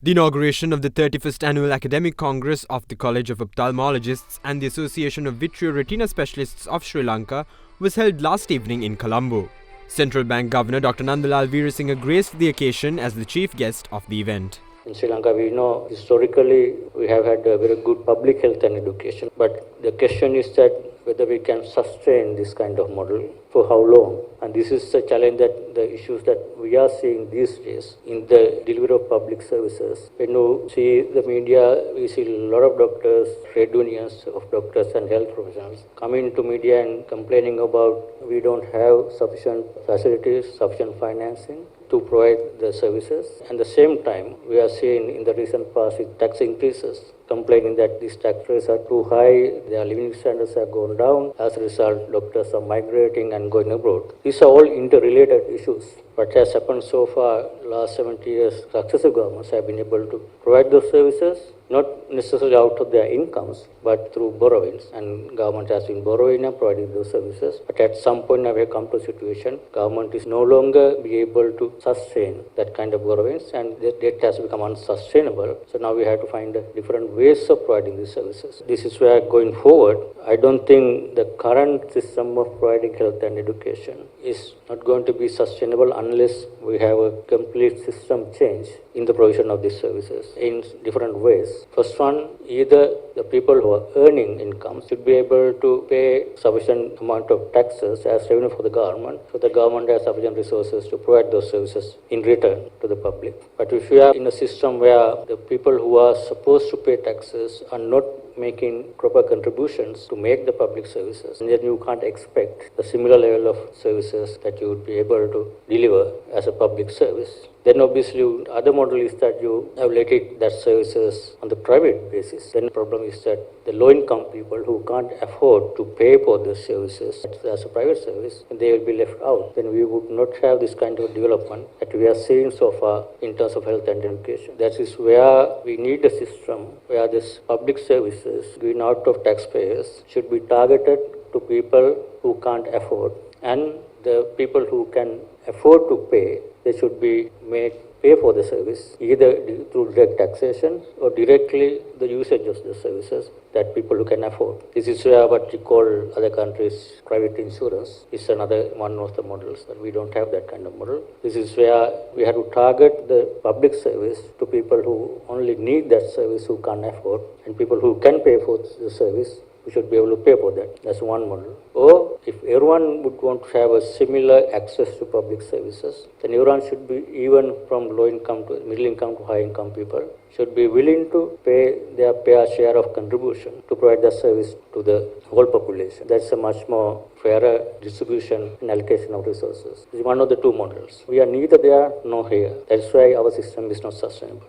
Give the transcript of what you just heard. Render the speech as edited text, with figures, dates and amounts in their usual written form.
The inauguration of the 31st Annual Academic Congress of the College of Ophthalmologists and the Association of Vitreoretina Specialists of Sri Lanka was held last evening in Colombo. Central Bank Governor Dr. Nandalal Veerasinghe graced the occasion as the chief guest of the event. In Sri Lanka, we know historically we have had a very good public health and education, but the question is that whether we can sustain this kind of model for how long. And this is the challenge, that the issues that we are seeing these days in the delivery of public services. When you see the media, we see a lot of doctors, trade unions of doctors and health professionals coming to media and complaining about we don't have sufficient facilities, sufficient financing to provide the services. And at the same time, we are seeing in the recent past with tax increases, complaining that these tax rates are too high, their living standards have gone down. As a result, doctors are migrating and going abroad. These are all interrelated issues. What has happened so far, last 70 years, successive governments have been able to provide those services, not necessarily out of their incomes, but through borrowings. And government has been borrowing and providing those services. But at some point now we have come to a situation, government is no longer be able to sustain that kind of borrowings, and the debt has become unsustainable. So now we have to find different ways of providing these services. This is where going forward, I don't think the current system of providing health and education is not going to be sustainable unless we have a complete system change in the provision of these services in different ways. First one, either the people who are earning income should be able to pay sufficient amount of taxes as revenue for the government, so the government has sufficient resources to provide those services in return to the public. But if you are in a system where the people who are supposed to pay taxes are not making proper contributions to make the public services, and then you can't expect the similar level of services that you would be able to deliver as a public service. Then obviously other model is that you have let it that services on the private basis. Then the problem is that the low income people who can't afford to pay for the services as a private service, they will be left out. Then we would not have this kind of development that we are seeing so far in terms of health and education. That is where we need a system where this public services given out of taxpayers should be targeted to people who can't afford, and the people who can afford to pay, they should be made pay for the service either through direct taxation or directly the usage of the services that people who can afford. This is where what we call other countries private insurance is another one of the models, but we don't have that kind of model. This is where we have to target the public service to people who only need that service, who can't afford, and people who can pay for the service, we should be able to pay for that. That's one model. Or if everyone would want to have a similar access to public services, then everyone should be, even from low income to middle income to high income people, should be willing to pay their fair share of contribution to provide that service to the whole population. That's a much more fairer distribution and allocation of resources. This is one of the two models. We are neither there nor here. That's why our system is not sustainable.